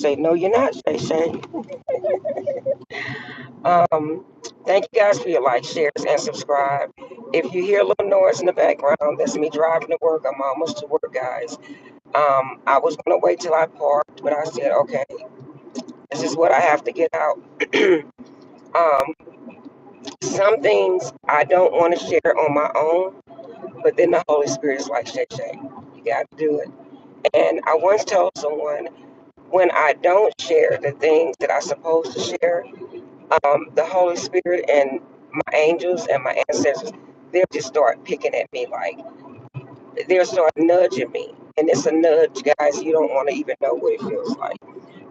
say, no, you're not, Shay Shay. Um, Thank you guys for your likes, shares, and subscribe. If you hear a little noise in the background, that's me driving to work. I'm almost to work, guys. I was gonna wait till I parked, but I said, okay, this is what I have to get out. um, some things I don't want to share on my own, but then the Holy Spirit is like, Shay Shay, you got to do it. And I once told someone, when I don't share the things that I'm supposed to share, the Holy Spirit and my angels and my ancestors, they'll just start picking at me, like they'll start nudging me. And it's a nudge, guys. You don't want to even know what it feels like.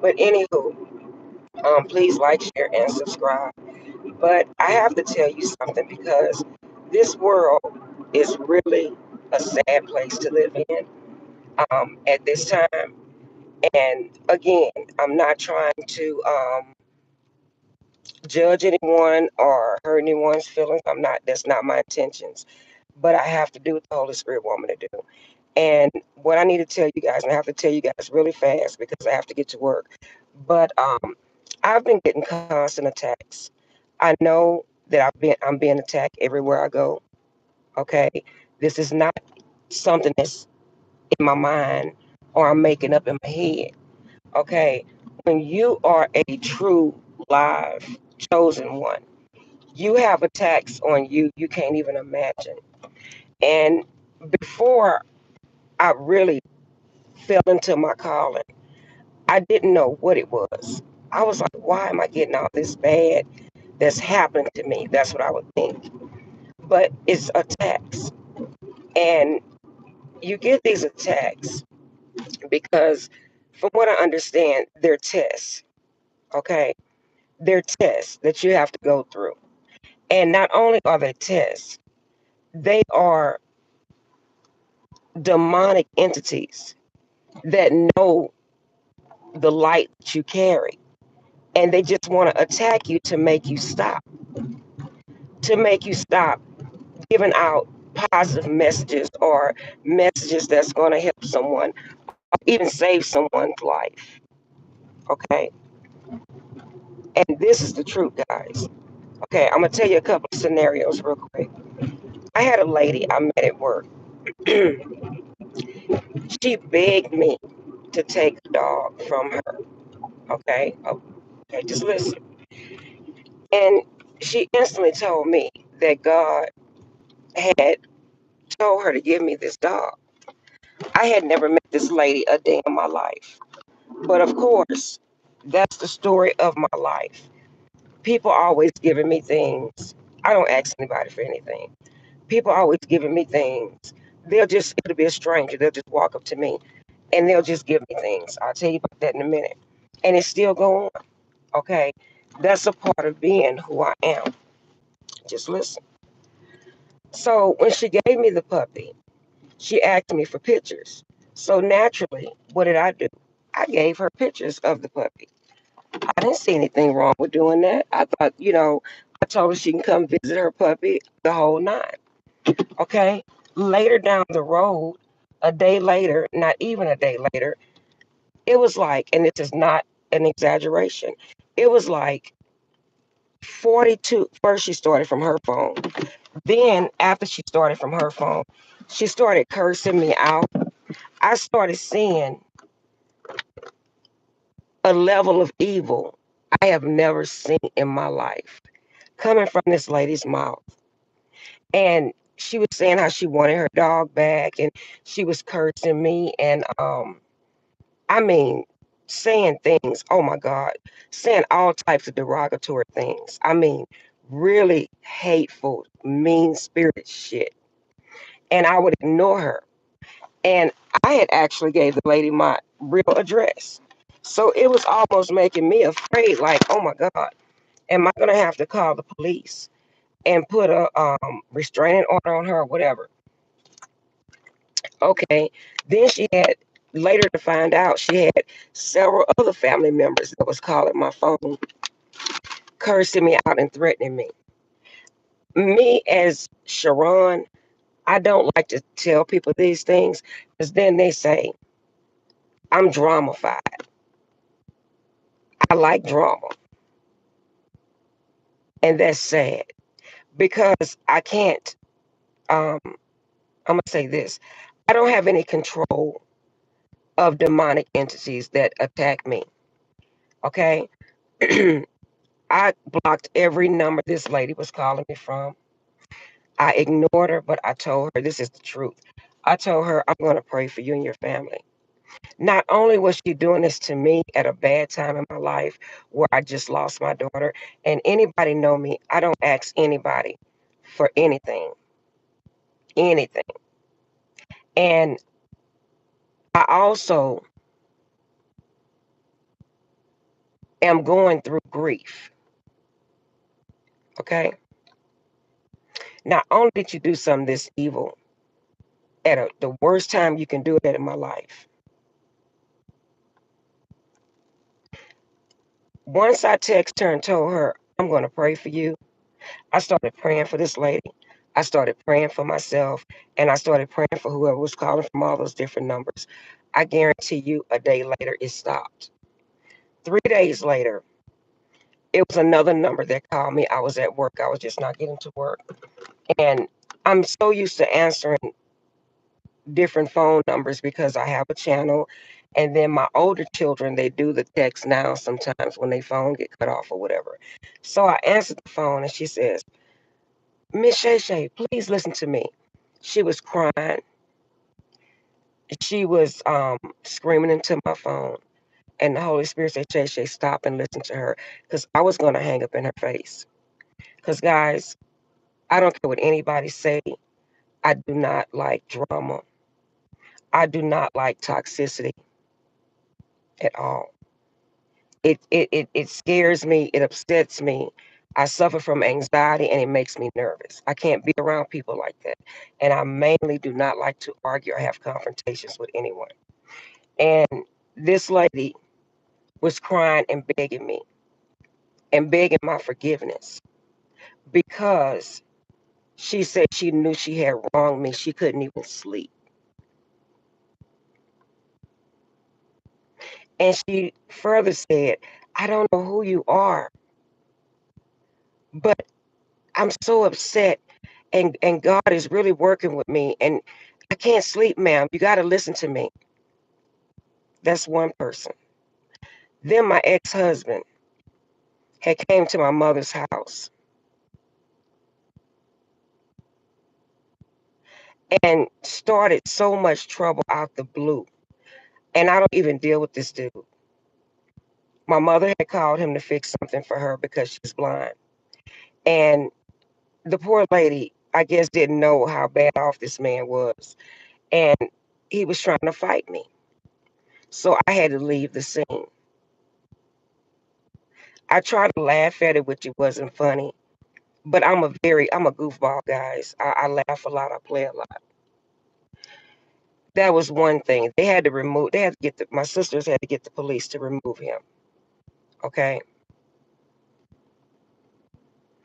But anywho, please like, share, and subscribe. But I have to tell you something, because this world is really a sad place to live in at this time. And again, I'm not trying to judge anyone or hurt anyone's feelings. I'm not. That's not my intentions. But I have to do what the Holy Spirit want me to do. And what I need to tell you guys, and I have to tell you guys really fast because I have to get to work. But I've been getting constant attacks. I know that I'm being attacked everywhere I go. Okay, this is not something that's in my mind or I'm making up in my head. Okay, when you are a true live chosen one, you have attacks on you you can't even imagine. And before I really fell into my calling, I didn't know what it was. I was like, why am I getting all this bad that's happening to me? That's what I would think. But it's attacks. And you get these attacks because, from what I understand, they're tests. Okay? They're tests that you have to go through. And not only are they tests, they are demonic entities that know the light that you carry. And they just want to attack you to make you stop giving out positive messages or messages that's going to help someone, even save someone's life. Okay. And this is the truth, guys. Okay. I'm going to tell you a couple of scenarios real quick. I had a lady I met at work. She begged me to take a dog from her. Okay. Okay. Just listen. And she instantly told me that God had told her to give me this dog. I had never met this lady a day in my life. But of course, that's the story of my life. People always giving me things. I don't ask anybody for anything. People always giving me things. It'll be a stranger. They'll just walk up to me and they'll just give me things. I'll tell you about that in a minute. And it's still going on. Okay. That's a part of being who I am. Just listen. So when she gave me the puppy, she asked me for pictures. So naturally, what did I do? I gave her pictures of the puppy. I didn't see anything wrong with doing that. I thought, I told her she can come visit her puppy, the whole nine. Okay. Later down the road, a day later, not even a day later, it was like, and this is not an exaggeration, it was like 42. First, she started from her phone. Then, after she started from her phone, she started cursing me out. I started seeing a level of evil I have never seen in my life coming from this lady's mouth. And she was saying how she wanted her dog back, and she was cursing me, and I mean, saying things, oh my God, saying all types of derogatory things. I mean, really hateful, mean spirited shit. And I would ignore her. And I had actually gave the lady my real address. So it was almost making me afraid, like, oh my God, am I gonna have to call the police and put a restraining order on her or whatever? Okay. Then she had, later to find out, she had several other family members that was calling my phone, cursing me out and threatening me. Me as Sharon, I don't like to tell people these things because then they say I'm dramified. I like drama. And that's sad because I can't, I'm going to say this. I don't have any control of demonic entities that attack me. Okay. I blocked every number this lady was calling me from. I ignored her, but I told her this is the truth. I told her I'm going to pray for you and your family. Not only was she doing this to me at a bad time in my life where I just lost my daughter, and anybody know me, I don't ask anybody for anything, anything. And I also am going through grief. Okay. Not only did you do something this evil at the worst time you can do it in my life. Once I text her and told her, I'm going to pray for you, I started praying for this lady. I started praying for myself, and I started praying for whoever was calling from all those different numbers. I guarantee you a day later, it stopped. 3 days later, it was another number that called me. I was at work. I was just not getting to work. And I'm so used to answering different phone numbers because I have a channel. And then my older children, they do the text now sometimes when their phone get cut off or whatever. So I answered the phone and she says, Miss Shay Shay, please listen to me. She was crying. She was screaming into my phone. And the Holy Spirit said, Shay Shay, stop and listen to her. Because I was going to hang up in her face. Because, guys, I don't care what anybody say. I do not like drama. I do not like toxicity at all. It scares me. It upsets me. I suffer from anxiety and it makes me nervous. I can't be around people like that. And I mainly do not like to argue or have confrontations with anyone. And this lady was crying and begging me and begging my forgiveness because she said she knew she had wronged me. She couldn't even sleep. And she further said, I don't know who you are, but I'm so upset and God is really working with me and I can't sleep, ma'am. You got to listen to me. That's one person. Then my ex-husband had came to my mother's house and started so much trouble out the blue. And I don't even deal with this dude. My mother had called him to fix something for her because she's blind. And the poor lady, I guess, didn't know how bad off this man was. And he was trying to fight me. So I had to leave the scene. I tried to laugh at it, which it wasn't funny. But I'm a goofball, guys. I laugh a lot. I play a lot. That was one thing. They had to get my sisters had to get the police to remove him. Okay.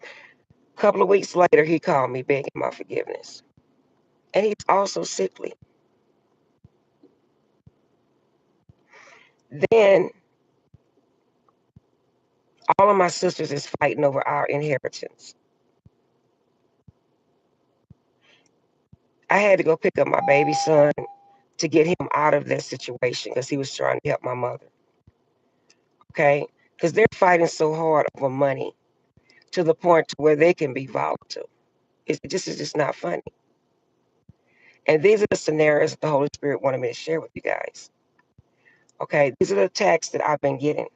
A couple of weeks later, he called me begging my forgiveness. And he's also sickly. Then all of my sisters is fighting over our inheritance. I had to go pick up my baby son to get him out of that situation because he was trying to help my mother. Okay. Because they're fighting so hard over money to the point to where they can be volatile. It's just not funny. And these are the scenarios that the Holy Spirit wanted me to share with you guys. Okay, these are the attacks that I've been getting.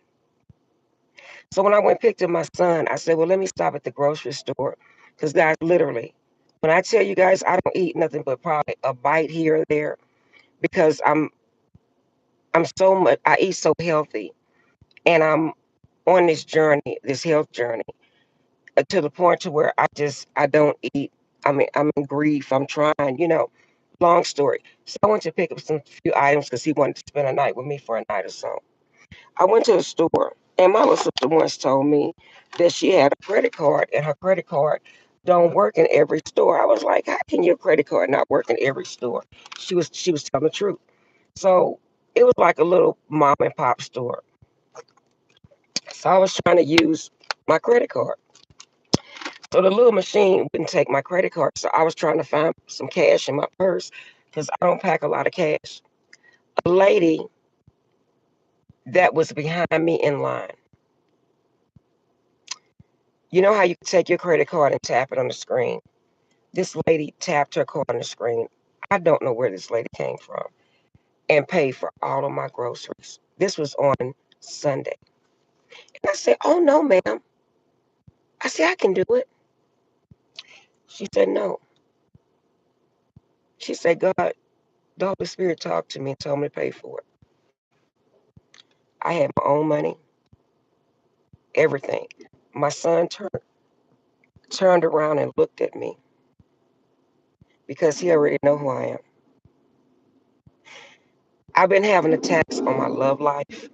So when I went and picked up my son, I said, well, let me stop at the grocery store. Because guys, literally, when I tell you guys I don't eat nothing but probably a bite here or there because I'm so much I eat so healthy and I'm on this journey, this health journey, to the point to where I don't eat. I mean, I'm in grief. I'm trying, long story. So I went to pick up some few items because he wanted to spend a night with me for a night or so. I went to the store, and my little sister once told me that she had a credit card, and her credit card don't work in every store. I was like, how can your credit card not work in every store? She was telling the truth. So it was like a little mom and pop store. So I was trying to use my credit card. So the little machine wouldn't take my credit card. So I was trying to find some cash in my purse because I don't pack a lot of cash. A lady that was behind me in line. You know how you take your credit card and tap it on the screen? This lady tapped her card on the screen. I don't know where this lady came from and paid for all of my groceries. This was on Sunday. And I said, "Oh, no, ma'am." I said, "I can do it." She said, "No." She said, "God, the Holy Spirit talked to me and told me to pay for it." I had my own money, everything. My son turned around and looked at me because he already know who I am. I've been having attacks on my love life.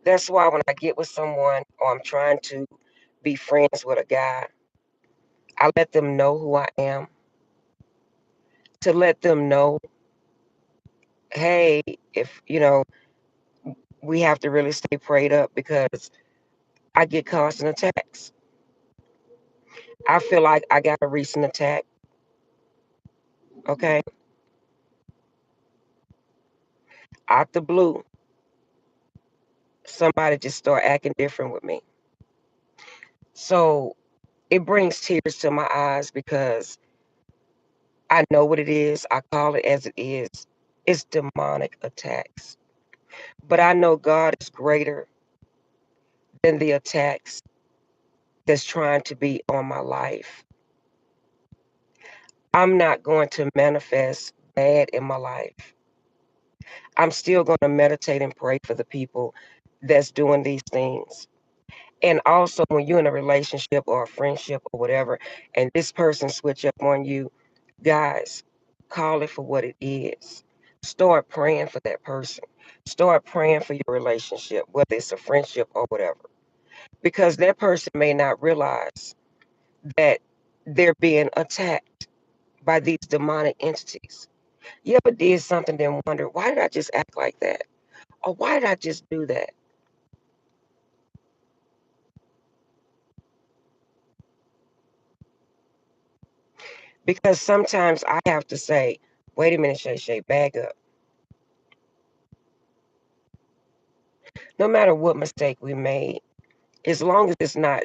That's why when I get with someone or I'm trying to be friends with a guy, I let them know who I am, to let them know, hey, if we have to really stay prayed up because I get constant attacks. I feel like I got a recent attack, okay, out the blue. Somebody just start acting different with me. So it brings tears to my eyes because I know what it is. I call it as it is. It's demonic attacks. But I know God is greater than the attacks that's trying to be on my life. I'm not going to manifest bad in my life. I'm still going to meditate and pray for the people that's doing these things. And also when you're in a relationship or a friendship or whatever, and this person switch up on you, guys, call it for what it is. Start praying for that person. Start praying for your relationship, whether it's a friendship or whatever. Because that person may not realize that they're being attacked by these demonic entities. You ever did something then wonder, why did I just act like that? Or why did I just do that? Because sometimes I have to say, wait a minute, Shay Shay, bag up. No matter what mistake we made, as long as it's not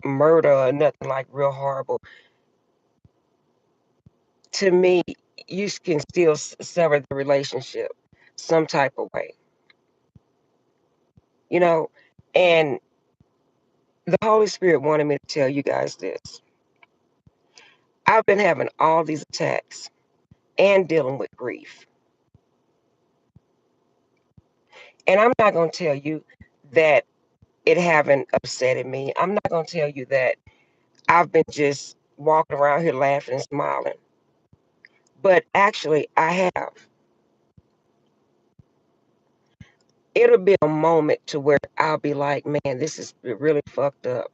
murder or nothing like real horrible, to me, you can still sever the relationship some type of way, you know? And the Holy Spirit wanted me to tell you guys this. I've been having all these attacks and dealing with grief. And I'm not going to tell you that it haven't upsetted me. I'm not going to tell you that I've been just walking around here laughing and smiling. But actually, I have. It'll be a moment to where I'll be like, man, this is really fucked up.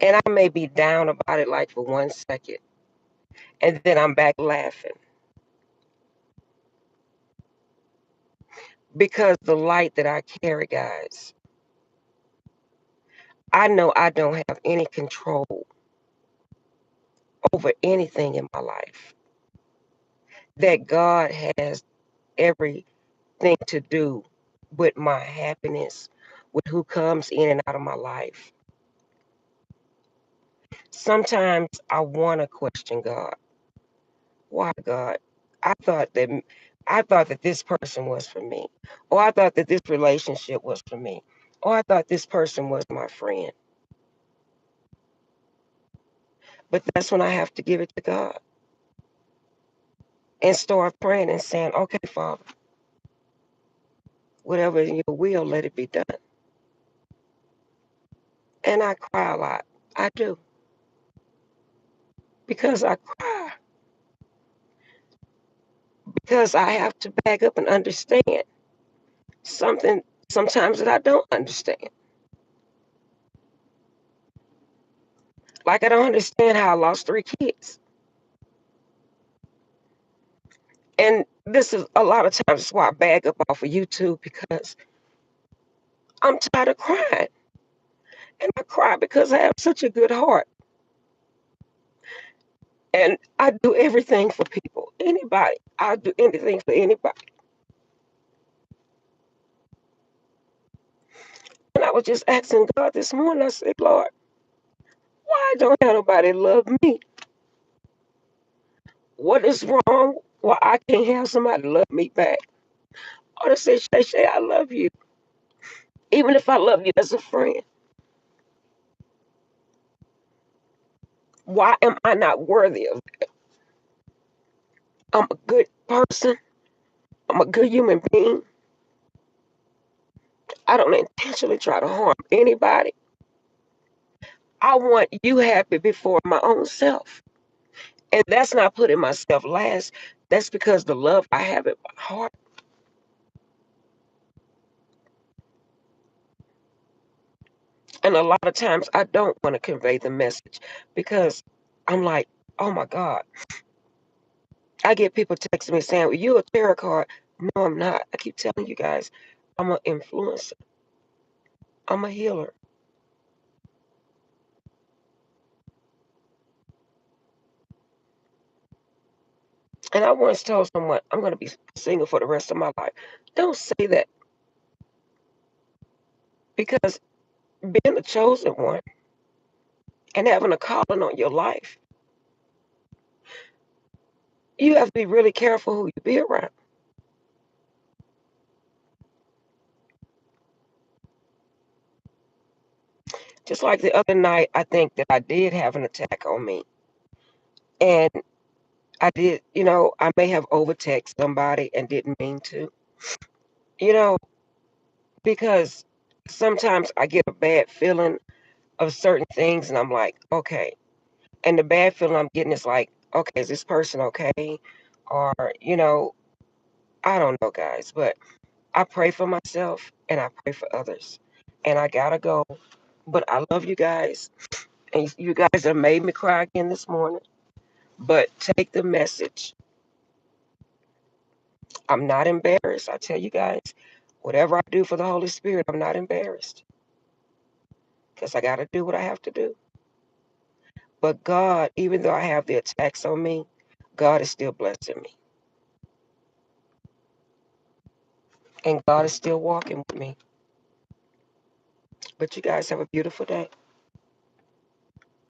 And I may be down about it like for 1 second. And then I'm back laughing. Because the light that I carry, guys, I know I don't have any control over anything in my life. That God has everything to do with my happiness, with who comes in and out of my life. Sometimes I want to question God. Why, God? I thought that I thought that this person was for me. Or I thought that this relationship was for me. Or I thought this person was my friend. But that's when I have to give it to God and start praying and saying, okay, Father, whatever in your will, let it be done. And I cry a lot. I do. Because I cry. Because I have to back up and understand something sometimes that I don't understand. Like I don't understand how I lost 3 kids. And this is a lot of times that's why I bag up off of YouTube because I'm tired of crying. And I cry because I have such a good heart. And I do everything for people. Anybody. I'll do anything for anybody. And I was just asking God this morning, I said, Lord, why don't have nobody love me? What is wrong? Why I can't have somebody love me back? Or to say, Shay Shay, I love you. Even if I love you as a friend. Why am I not worthy of it? I'm a good person. I'm a good human being. I don't intentionally try to harm anybody. I want you happy before my own self. And that's not putting myself last. That's because the love I have in my heart. And a lot of times I don't want to convey the message because I'm like, oh my God. I get people texting me saying, well, you a tarot card. No, I'm not. I keep telling you guys, I'm an influencer. I'm a healer. And I once told someone, I'm going to be single for the rest of my life. Don't say that because being the chosen one and having a calling on your life, you have to be really careful who you be around. Just like the other night, I think that I did have an attack on me. And I did, I may have overtext somebody and didn't mean to, you know, because sometimes I get a bad feeling of certain things and I'm like, okay. And the bad feeling I'm getting is like, okay, is this person okay? Or, I don't know, guys, but I pray for myself and I pray for others. And I gotta go. But I love you guys. And you guys have made me cry again this morning. But take the message. I'm not embarrassed. I tell you guys, whatever I do for the Holy Spirit, I'm not embarrassed. Because I gotta do what I have to do. But God, even though I have the attacks on me, God is still blessing me. And God is still walking with me. But you guys have a beautiful day.